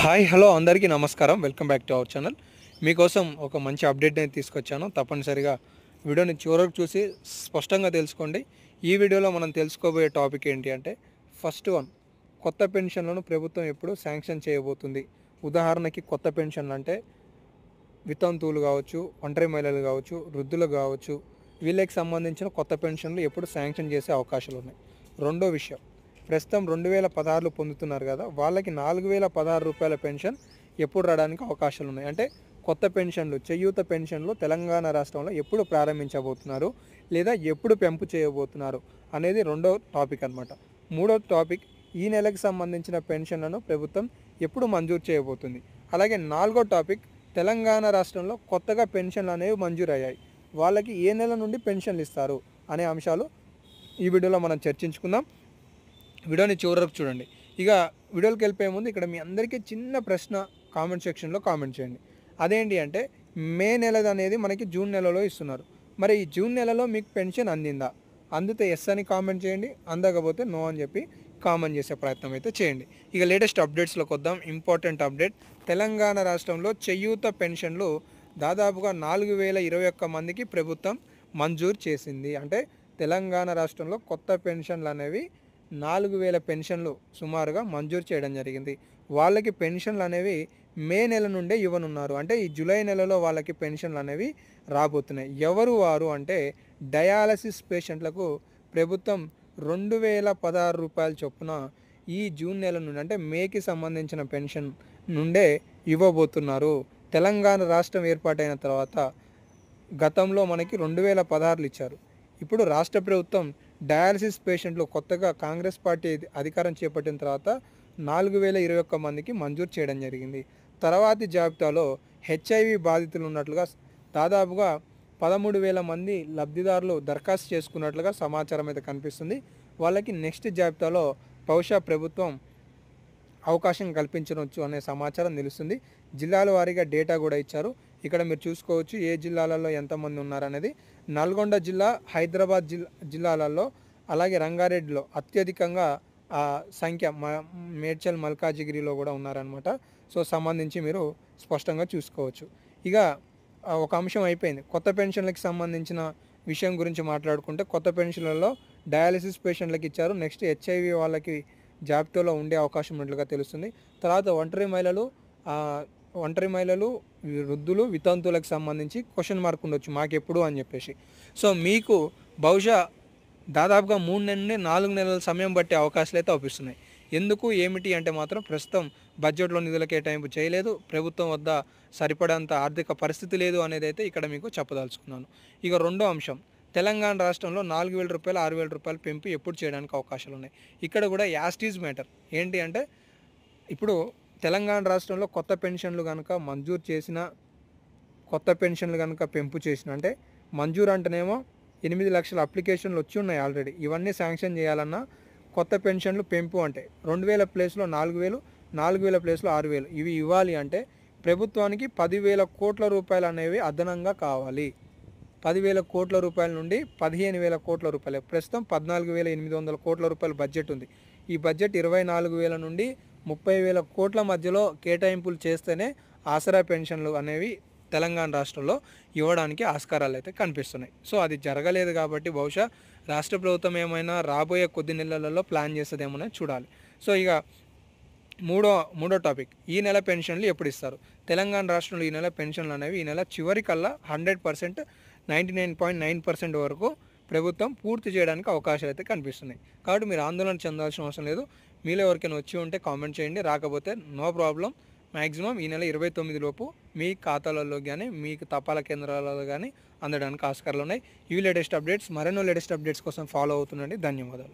Hi hello అందరికీ నమస్కారం. Welcome back to our channel. మీకోసం ఒక మంచి అప్డేట్ నేను తీసుకొచ్చాను. తప్పనిసరిగా వీడియోని చివరకు చూసి స్పష్టంగా తెలుసుకోండి. ఈ వీడియోలో మనం తెలుసుకోబోయే టాపిక్ ఏంటి అంటే, ఫస్ట్ వన్, కొత్త పెన్షన్లను ప్రభుత్వం ఎప్పుడు శాంక్షన్ చేయబోతుంది. ఉదాహరణకి కొత్త పెన్షన్లు అంటే వితంతువులు కావచ్చు, ఒంటరి మహిళలు కావచ్చు, వృద్ధులు కావచ్చు, వీళ్ళకి సంబంధించిన కొత్త పెన్షన్లు ఎప్పుడు శాంక్షన్ చేసే అవకాశాలు ఉన్నాయి. రెండో విషయం, ప్రస్తుతం 2016 పొందుతున్నారు కదా, వాళ్ళకి 4016 రూపాయల పెన్షన్ ఎప్పుడు రావడానికి అవకాశాలు ఉన్నాయి. అంటే కొత్త పెన్షన్లు, చేయూత పెన్షన్లు తెలంగాణ రాష్ట్రంలో ఎప్పుడు ప్రారంభించబోతున్నారు లేదా ఎప్పుడు పెంపు చేయబోతున్నారు అనేది రెండో టాపిక్ అనమాట. మూడో టాపిక్, ఈ నెలకు సంబంధించిన పెన్షన్లను ప్రభుత్వం ఎప్పుడు మంజూరు చేయబోతుంది. అలాగే నాలుగో టాపిక్, తెలంగాణ రాష్ట్రంలో కొత్తగా పెన్షన్లు అనేవి మంజూరయ్యాయి, వాళ్ళకి ఏ నెల నుండి పెన్షన్లు ఇస్తారు అనే అంశాలు ఈ వీడియోలో మనం చర్చించుకుందాం. వీడియోని చివరకు చూడండి. ఇక వీడియోకి వెళ్ళిపోయే ముందు ఇక్కడ మీ అందరికీ చిన్న ప్రశ్న కామెంట్ సెక్షన్లో కామెంట్ చేయండి. అదేంటి అంటే, మే నెలది అనేది మనకి జూన్ నెలలో ఇస్తున్నారు. మరి ఈ జూన్ నెలలో మీకు పెన్షన్ అందిందా? అందితే ఎస్ అని కామెంట్ చేయండి, అందకపోతే నో అని చెప్పి కామెంట్ చేసే ప్రయత్నం అయితే చేయండి. ఇక లేటెస్ట్ అప్డేట్స్లోకి వద్దాం. ఇంపార్టెంట్ అప్డేట్, తెలంగాణ రాష్ట్రంలో చేయూత పెన్షన్లు దాదాపుగా 4021 మందికి ప్రభుత్వం మంజూరు చేసింది. అంటే తెలంగాణ రాష్ట్రంలో కొత్త పెన్షన్లు అనేవి 4000 పెన్షన్లు సుమారుగా మంజూరు చేయడం జరిగింది. వాళ్ళకి పెన్షన్లు అనేవి మే నెల నుండే ఇవ్వనున్నారు. అంటే ఈ జూలై నెలలో వాళ్ళకి పెన్షన్లు అనేవి రాబోతున్నాయి. ఎవరు వారు అంటే, డయాలసిస్ పేషెంట్లకు ప్రభుత్వం 2016 రూపాయల చొప్పున ఈ జూన్ నెల నుండి, అంటే మేకి సంబంధించిన పెన్షన్ నుండే ఇవ్వబోతున్నారు. తెలంగాణ రాష్ట్రం ఏర్పాటైన తర్వాత గతంలో మనకి 2016 ఇచ్చారు. ఇప్పుడు రాష్ట్ర ప్రభుత్వం డయాలసిస్ పేషెంట్లు కొత్తగా కాంగ్రెస్ పార్టీ అధికారం చేపట్టిన తర్వాత 4021 మందికి మంజూరు చేయడం జరిగింది. తర్వాతి జాబితాలో హెచ్ఐవి బాధితులు ఉన్నట్లుగా దాదాపుగా 13,000 మంది లబ్ధిదారులు దరఖాస్తు చేసుకున్నట్లుగా సమాచారం అయితే కనిపిస్తుంది. వాళ్ళకి నెక్స్ట్ జాబితాలో బహుశా ప్రభుత్వం అవకాశం కల్పించవచ్చు అనే సమాచారం తెలుస్తుంది. జిల్లాల వారీగా డేటా కూడా ఇచ్చారు. ఇక్కడ మీరు చూసుకోవచ్చు ఏ జిల్లాలలో ఎంతమంది ఉన్నారనేది. నల్గొండ జిల్లా, హైదరాబాద్ జిల్లాలలో, అలాగే రంగారెడ్డిలో అత్యధికంగా సంఖ్య, మేడ్చల్ మల్కాజిగిరిలో కూడా ఉన్నారనమాట. సో సంబంధించి మీరు స్పష్టంగా చూసుకోవచ్చు. ఇక ఒక అంశం అయిపోయింది. కొత్త పెన్షన్లకు సంబంధించిన విషయం గురించి మాట్లాడుకుంటే, కొత్త పెన్షన్లలో డయాలసిస్ పేషెంట్లకు ఇచ్చారు. నెక్స్ట్ హెచ్ఐవి వాళ్ళకి జాబితాలో ఉండే అవకాశం ఉన్నట్లుగా తెలుస్తుంది. తర్వాత ఒంటరి మహిళలు, వృద్ధులు, వితంతువులకు సంబంధించి క్వశ్చన్ మార్క్ ఉండొచ్చు మాకెప్పుడు అని చెప్పేసి. సో మీకు బహుశా దాదాపుగా 3 నుండి 4 నెలల సమయం బట్టే అవకాశాలు అయితే అవుపిస్తున్నాయి. ఎందుకు ఏమిటి అంటే మాత్రం, ప్రస్తుతం బడ్జెట్లో నిధుల కేటాయింపు చేయలేదు, ప్రభుత్వం వద్ద సరిపడంత ఆర్థిక పరిస్థితి లేదు అనేది అయితే ఇక్కడ మీకు చెప్పదలుచుకున్నాను. ఇక రెండో అంశం, తెలంగాణ రాష్ట్రంలో 4,000 రూపాయలు, 6,000 రూపాయలు పెంపు ఎప్పుడు చేయడానికి అవకాశాలు ఉన్నాయి. ఇక్కడ కూడా యాస్టీజ్ మ్యాటర్ ఏంటి అంటే, ఇప్పుడు తెలంగాణ రాష్ట్రంలో కొత్త పెన్షన్లు కనుక మంజూరు చేసిన, కొత్త పెన్షన్లు కనుక పెంపు చేసిన, అంటే మంజూరు అంటేనేమో 8 లక్షల అప్లికేషన్లు వచ్చి ఉన్నాయి ఆల్రెడీ. ఇవన్నీ శాంక్షన్ చేయాలన్నా కొత్త పెన్షన్లు పెంపు అంటే 2,000 ప్లేస్లో 4,000, 4,000 ప్లేస్లో 6,000 ఇవి ఇవ్వాలి అంటే ప్రభుత్వానికి 10,000 కోట్ల రూపాయలు అనేవి అదనంగా కావాలి. 10,000 కోట్ల రూపాయల నుండి 15,000 కోట్ల రూపాయలు. ప్రస్తుతం 14,800 కోట్ల రూపాయల బడ్జెట్ ఉంది. ఈ బడ్జెట్ 24,000 నుండి 30,000 కోట్ల మధ్యలో కేటాయింపులు చేస్తేనే ఆసరా పెన్షన్లు అనేవి తెలంగాణ రాష్ట్రంలో ఇవ్వడానికి ఆస్కారాలు అయితే కనిపిస్తున్నాయి. సో అది జరగలేదు కాబట్టి బహుశా రాష్ట్ర ప్రభుత్వం ఏమైనా రాబోయే కొద్ది నెలలలో ప్లాన్ చేస్తుందేమో చూడాలి. సో ఇక మూడో టాపిక్, ఈ నెల పెన్షన్లు ఎప్పుడు ఇస్తారు. తెలంగాణ రాష్ట్రంలో ఈ నెల పెన్షన్లు అనేవి ఈ నెల చివరికల్లా 100%, 99.9% వరకు ప్రభుత్వం పూర్తి చేయడానికి అవకాశాలు అయితే కనిపిస్తున్నాయి. కాబట్టి మీరు ఆందోళన చెందాల్సిన అవసరం లేదు. మీలో ఎవరికైనా వచ్చి ఉంటే కామెంట్ చేయండి, రాకపోతే నో ప్రాబ్లం. మ్యాక్సిమం ఈ నెల 29 లోపు మీ ఖాతాలలో కానీ, మీకు తపాలా కేంద్రాలలో కానీ అందడానికి ఆస్కారాలు ఉన్నాయి. ఇవి లేటెస్ట్ అప్డేట్స్. మరెన్నో లేటెస్ట్ అప్డేట్స్ కోసం ఫాలో అవుతుండండి. ధన్యవాదాలు.